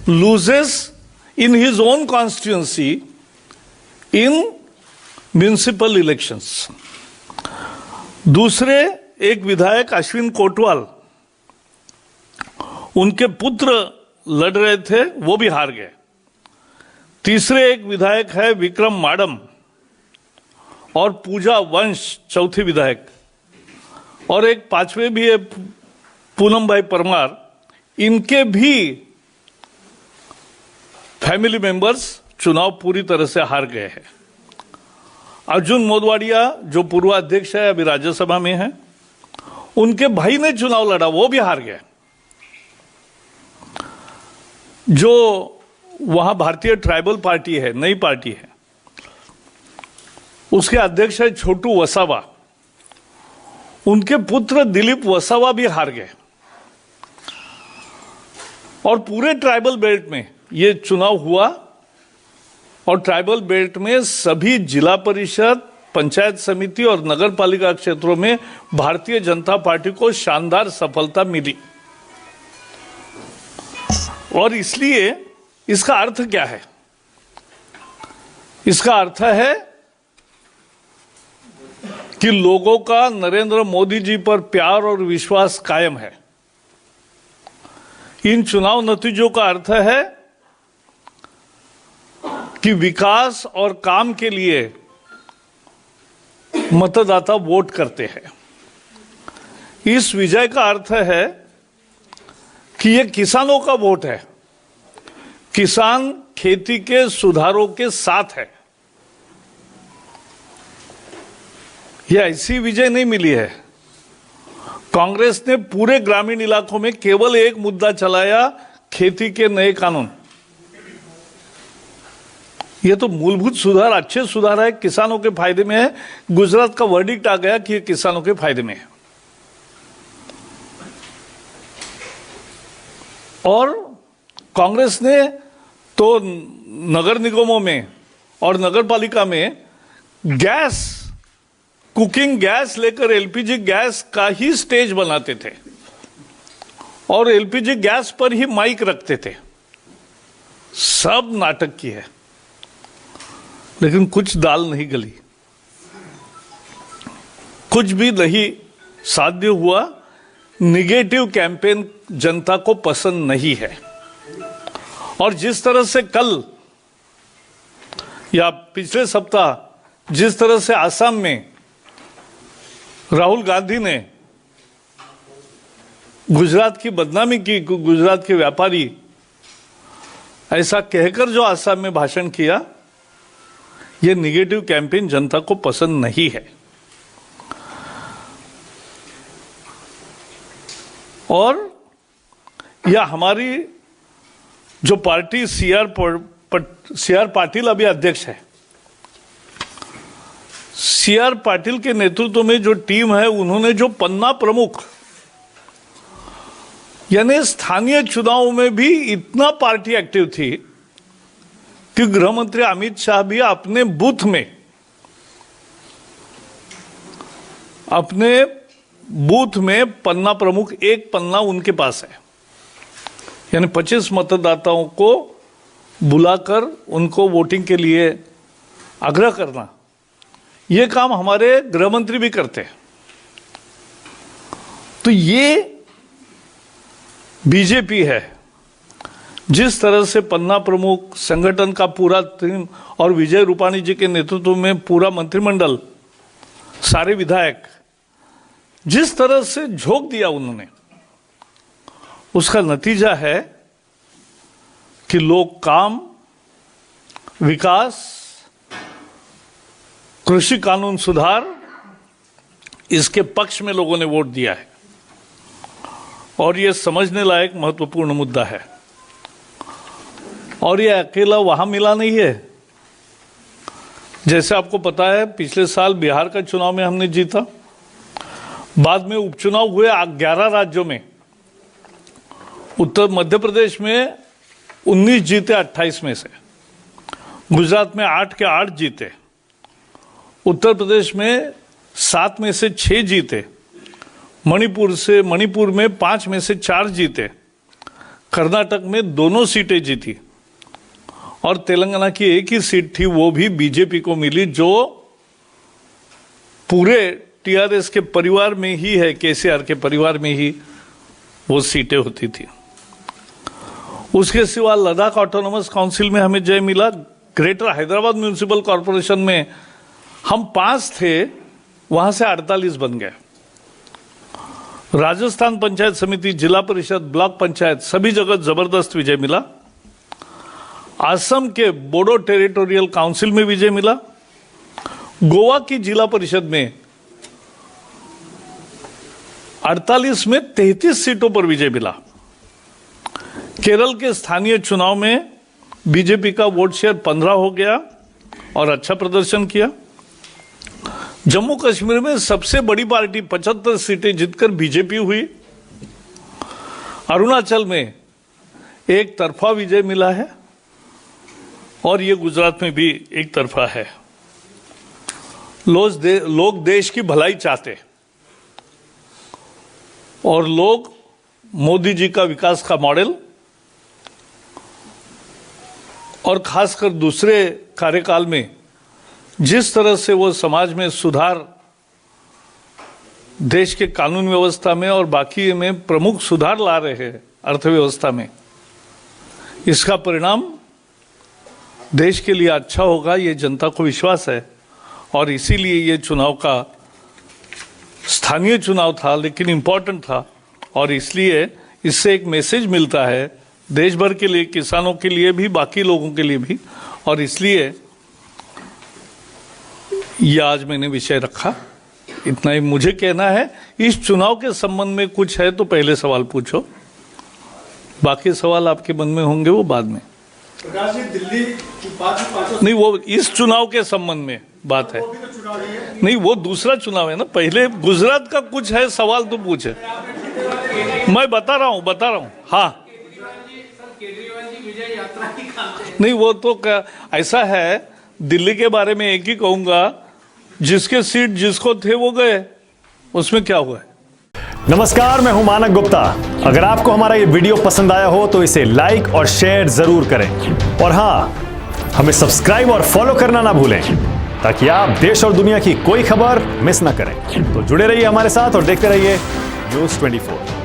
loses in his own constituency in municipal elections. दूसरे एक विधायक अश्विन कोटवाल, उनके पुत्र लड़ रहे थे, वो भी हार गए। तीसरे एक विधायक है विक्रम माडम और पूजा वंश, चौथी विधायक, और एक पांचवें भी है पूनम भाई परमार, इनके भी फैमिली मेंबर्स चुनाव पूरी तरह से हार गए हैं। अर्जुन मोदवाडिया जो पूर्व अध्यक्ष है, अभी राज्यसभा में है, उनके भाई ने चुनाव लड़ा, वो भी हार गए। जो वहां भारतीय ट्राइबल पार्टी है, नई पार्टी है, उसके अध्यक्ष है छोटू वसावा, उनके पुत्र दिलीप वसावा भी हार गए। और पूरे ट्राइबल बेल्ट में ये चुनाव हुआ और ट्राइबल बेल्ट में सभी जिला परिषद, पंचायत समिति और नगर पालिका क्षेत्रों में भारतीय जनता पार्टी को शानदार सफलता मिली। और इसलिए इसका अर्थ क्या है? इसका अर्थ है कि लोगों का नरेंद्र मोदी जी पर प्यार और विश्वास कायम है। इन चुनाव नतीजों का अर्थ है कि विकास और काम के लिए मतदाता वोट करते हैं। इस विजय का अर्थ है कि यह किसानों का वोट है। किसान खेती के सुधारों के साथ है। यह ऐसी विजय नहीं मिली है। कांग्रेस ने पूरे ग्रामीण इलाकों में केवल एक मुद्दा चलाया, खेती के नए कानून। यह तो मूलभूत सुधार, अच्छे सुधार है, किसानों के फायदे में है। गुजरात का वर्डिक्ट आ गया कि यह किसानों के फायदे में है। और कांग्रेस ने तो नगर निगमों में और नगर पालिका में गैस, कुकिंग गैस लेकर एलपीजी गैस का ही स्टेज बनाते थे और एलपीजी गैस पर ही माइक रखते थे। सब नाटक की है, लेकिन कुछ दाल नहीं गली, कुछ भी नहीं साध्य हुआ। निगेटिव कैंपेन जनता को पसंद नहीं है। और जिस तरह से कल या पिछले सप्ताह जिस तरह से असम में राहुल गांधी ने गुजरात की बदनामी की, गुजरात के व्यापारी, ऐसा कहकर जो असम में भाषण किया, यह निगेटिव कैंपेन जनता को पसंद नहीं है। और यह हमारी जो पार्टी सीआर पाटिल अभी अध्यक्ष है, सीआर पाटिल के नेतृत्व में जो टीम है, उन्होंने जो पन्ना प्रमुख, यानी स्थानीय चुनाव में भी इतना पार्टी एक्टिव थी कि गृह मंत्री अमित शाह भी अपने बूथ में पन्ना प्रमुख, एक पन्ना उनके पास है, यानी 25 मतदाताओं को बुलाकर उनको वोटिंग के लिए आग्रह करना, ये काम हमारे गृह मंत्री भी करते हैं। तो ये बीजेपी है। जिस तरह से पन्ना प्रमुख, संगठन का पूरा टीम और विजय रूपाणी जी के नेतृत्व में पूरा मंत्रिमंडल, सारे विधायक, जिस तरह से झोंक दिया उन्होंने, उसका नतीजा है कि लोग काम, विकास, कृषि कानून सुधार, इसके पक्ष में लोगों ने वोट दिया है। और यह समझने लायक महत्वपूर्ण मुद्दा है। और यह अकेला वहां मिला नहीं है। जैसे आपको पता है, पिछले साल बिहार का चुनाव में हमने जीता, बाद में उपचुनाव हुए 11 राज्यों में। मध्य प्रदेश में 19 जीते 28 में से, गुजरात में 8 के 8 जीते, उत्तर प्रदेश में 7 में से 6 जीते, मणिपुर में 5 में से 4 जीते, कर्नाटक में दोनों सीटें जीती और तेलंगाना की एक ही सीट थी, वो भी बीजेपी को मिली, जो पूरे टीआरएस के परिवार में ही है, केसीआर के परिवार में ही वो सीटें होती थी। उसके सिवा लद्दाख ऑटोनोमस काउंसिल में हमें जय मिला। ग्रेटर हैदराबाद म्यूनिसिपल कॉरपोरेशन में हम 5 थे, वहां से 48 बन गए। राजस्थान पंचायत समिति, जिला परिषद, ब्लॉक पंचायत, सभी जगह जबरदस्त विजय मिला। असम के बोडो टेरिटोरियल काउंसिल में विजय मिला। गोवा की जिला परिषद में 48 में 33 सीटों पर विजय मिला। केरल के स्थानीय चुनाव में बीजेपी का वोट शेयर 15 हो गया और अच्छा प्रदर्शन किया। जम्मू कश्मीर में सबसे बड़ी पार्टी 75 सीटें जीतकर बीजेपी हुई। अरुणाचल में एक तरफा विजय मिला है और ये गुजरात में भी एक तरफा है। लोग देश की भलाई चाहते और लोग मोदी जी का विकास का मॉडल और खासकर दूसरे कार्यकाल में जिस तरह से वो समाज में सुधार, देश के कानून व्यवस्था में और बाकी में प्रमुख सुधार ला रहे हैं अर्थव्यवस्था में, इसका परिणाम देश के लिए अच्छा होगा, ये जनता को विश्वास है। और इसीलिए ये चुनाव का स्थानीय चुनाव था लेकिन इम्पोर्टेंट था और इसलिए इससे एक मैसेज मिलता है देश भर के लिए, किसानों के लिए भी, बाकी लोगों के लिए भी, और इसलिए ये आज मैंने विषय रखा। इतना ही मुझे कहना है। इस चुनाव के संबंध में कुछ है तो पहले सवाल पूछो, बाकी सवाल आपके मन में होंगे वो बाद में। दिल्ली नहीं, वो इस चुनाव के संबंध में बात है। नहीं, वो दूसरा चुनाव है ना। पहले गुजरात का कुछ है सवाल तो पूछे। मैं बता रहा हूँ। हाँ, नहीं, वो तो ऐसा है, दिल्ली के बारे में एक ही कहूंगा, जिसके सीट जिसको थे वो गए, उसमें क्या हुआ है। नमस्कार, मैं हूं मानक गुप्ता। अगर आपको हमारा ये वीडियो पसंद आया हो तो इसे लाइक और शेयर जरूर करें और हाँ, हमें सब्सक्राइब और फॉलो करना ना भूलें ताकि आप देश और दुनिया की कोई खबर मिस ना करें। तो जुड़े रहिए हमारे साथ और देखते रहिए न्यूज़ 24।